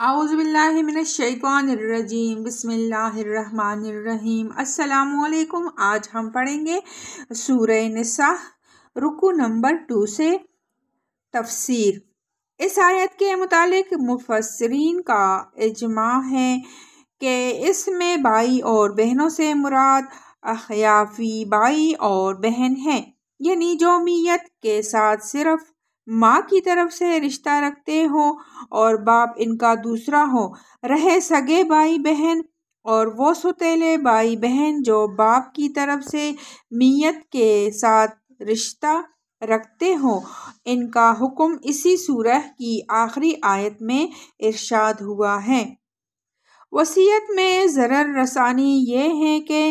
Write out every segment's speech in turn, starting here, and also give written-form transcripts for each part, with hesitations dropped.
اعوذ باللہ من الشیطان الرجیم، بسم اللہ الرحمن الرحیم۔ السلام علیکم۔ آج ہم پڑھیں گے سورہ نساء، رکوع نمبر 2 سے تفسیر۔ اس آیت کے متعلق مفسرین کا اجماع ہے کہ اس میں بھائی اور بہنوں سے مراد اخیافی بھائی اور بہن ہیں، یعنی جو میت کے ساتھ صرف ماں کی طرف سے رشتہ رکھتے ہوں اور باپ ان کا دوسرا ہو، رہے سگے بھائی بہن اور وہ سوتیلے بھائی بہن جو باپ کی طرف سے میت کے ساتھ رشتہ رکھتے ہوں۔ ان کا حکم اسی سورہ کی آخری آیت میں ارشاد ہوا ہے۔ وصیت میں ضرر رسانی یہ ہے کہ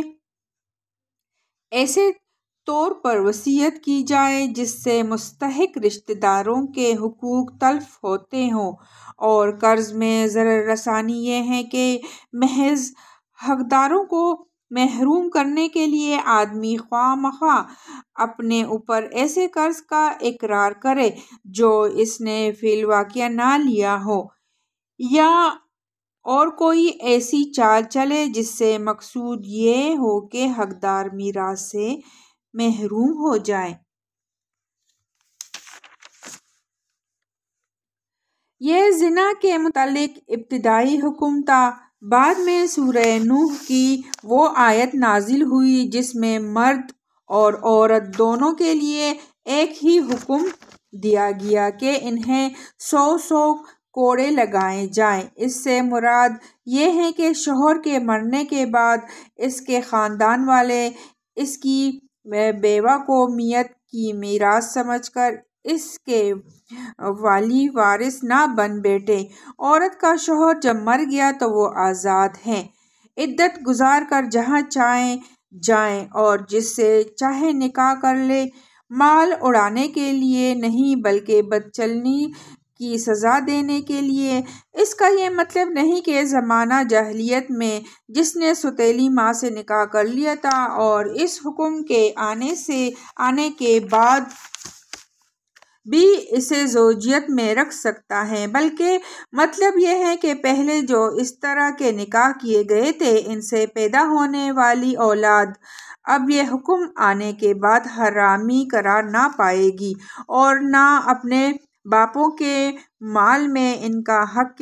ایسے طور پر وصیت کی جائے جس سے مستحق رشتہ داروں کے حقوق تلف ہوتے ہوں، اور قرض میں ضرر رسانی یہ ہے کہ محض حقداروں کو محروم کرنے کے لیے آدمی خواہ مخواہ اپنے اوپر ایسے قرض کا اقرار کرے جو اس نے فی الواقع نہ لیا ہو، یا اور کوئی ایسی چال چلے جس سے مقصود یہ ہو کہ حقدار میراث سے محروم ہو جائے۔ یہ زنا کے متعلق ابتدائی حکم تھا۔ بعد میں سورہ نوح کی وہ آیت نازل ہوئی جس میں مرد اور عورت دونوں کے لیے ایک ہی حکم دیا گیا کہ انہیں 100 کوڑے لگائے جائیں۔ اس سے مراد یہ ہے کہ شوہر کے مرنے کے بعد اس کے خاندان والے اس کی بیوہ کو میت کی میراث سمجھ کر اس کے ولی وارث نہ بن بیٹھیں۔ عورت کا شوہر جب مر گیا تو وہ آزاد ہے، عدت گزار کر جہاں چاہیں جائیں اور جس سے چاہے نکاح کر لے، مال اڑانے کے لیے نہیں بلکہ بدچلنی کی سزا دینے کے لیے۔ اس کا یہ مطلب نہیں کہ زمانہ جاہلیت میں جس نے سوتیلی ماں سے نکاح کر لیا تھا اور اس حکم کے آنے کے بعد بھی اسے زوجیت میں رکھ سکتا ہے، بلکہ مطلب یہ ہے کہ پہلے جو اس طرح کے نکاح کیے گئے تھے ان سے پیدا ہونے والی اولاد اب یہ حکم آنے کے بعد حرامی قرار نہ پائے گی اور نہ اپنے باپوں کے مال میں ان کا حق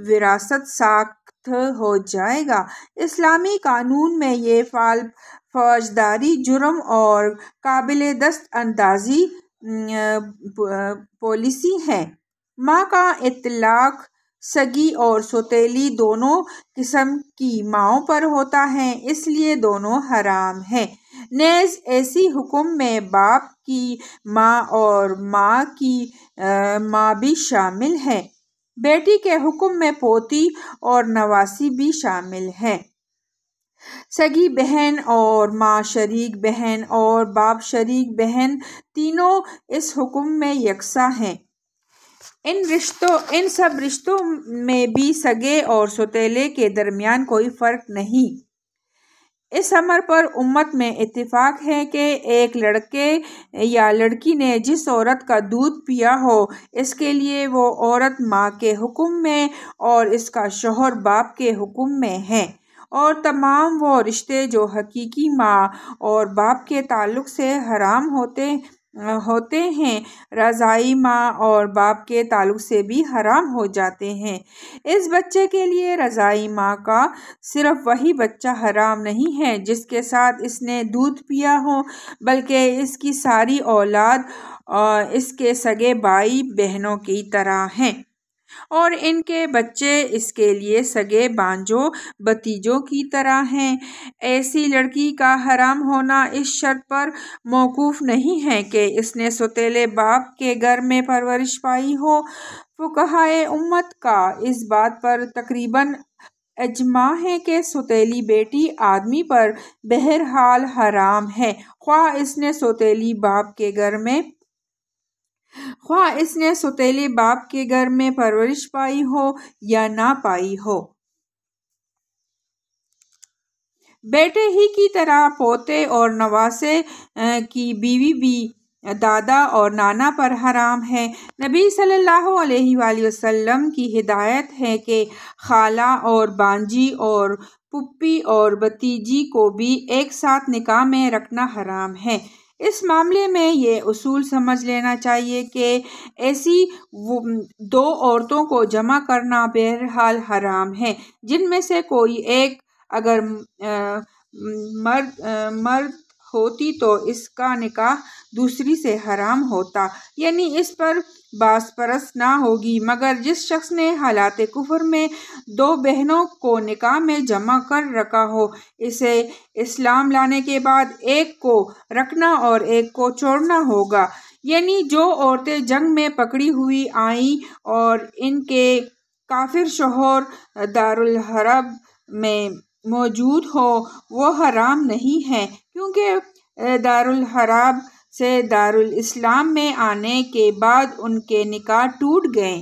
وراثت ساخت ہو جائے گا۔ اسلامی قانون میں یہ فوجداری جرم اور قابل دست اندازی پالیسی ہے۔ ماں کا اطلاق سگی اور سوتیلی دونوں قسم کی ماؤں پر ہوتا ہے، اس لیے دونوں حرام ہیں۔ نیز اسی حکم میں باپ کی ماں اور ماں کی ماں بھی شامل ہے۔ بیٹی کے حکم میں پوتی اور نواسی بھی شامل ہے۔ سگی بہن اور ماں شریک بہن اور باپ شریک بہن تینوں اس حکم میں یکساں ہیں۔ ان سب رشتوں میں بھی سگے اور سوتیلے کے درمیان کوئی فرق نہیں۔ اس امر پر امت میں اتفاق ہے کہ ایک لڑکے یا لڑکی نے جس عورت کا دودھ پیا ہو اس کے لیے وہ عورت ماں کے حکم میں اور اس کا شوہر باپ کے حکم میں ہے، اور تمام وہ رشتے جو حقیقی ماں اور باپ کے تعلق سے حرام ہوتے ہیں رضاعی ماں اور باپ کے تعلق سے بھی حرام ہو جاتے ہیں۔ اس بچے کے لیے رضاعی ماں کا صرف وہی بچہ حرام نہیں ہے جس کے ساتھ اس نے دودھ پیا ہو، بلکہ اس کی ساری اولاد اس کے سگے بھائی بہنوں کی طرح ہیں، اور ان کے بچے اس کے لیے سگے بھانجوں بھتیجوں کی طرح ہیں۔ ایسی لڑکی کا حرام ہونا اس شرط پر موقوف نہیں ہے کہ اس نے سوتیلے باپ کے گھر میں پرورش پائی ہو۔ فقہائے امت کا اس بات پر تقریباً اجماع ہے کہ سوتیلی بیٹی آدمی پر بہرحال حرام ہے، خواہ اس نے سوتیلے باپ کے گھر میں پرورش پائی ہو یا نہ پائی ہو۔ بیٹے ہی کی طرح پوتے اور نواسے کی بیوی بھی دادا اور نانا پر حرام ہے۔ نبی صلی اللہ علیہ وآلہ وسلم کی ہدایت ہے کہ خالہ اور بانجی اور پھوپھی اور بھتیجی کو بھی ایک ساتھ نکاح میں رکھنا حرام ہے۔ اس معاملے میں یہ اصول سمجھ لینا چاہیے کہ ایسی دو عورتوں کو جمع کرنا بہرحال حرام ہے، جن میں سے کوئی ایک اگر مرد ہوتی تو اس کا نکاح دوسری سے حرام ہوتا، یعنی اس پر باس پرست نہ ہوگی، مگر جس شخص نے حالات کفر میں دو بہنوں کو نکاح میں جمع کر رکھا ہو، اسے اسلام لانے کے بعد ایک کو رکھنا اور ایک کو چھوڑنا ہوگا۔ یعنی جو عورتیں جنگ میں پکڑی ہوئی آئیں اور ان کے کافر شوہر دارالحرب میں موجود ہو وہ حرام نہیں ہیں، کیونکہ دارالحرب سے دارالاسلام میں آنے کے بعد ان کے نکاح ٹوٹ گئے۔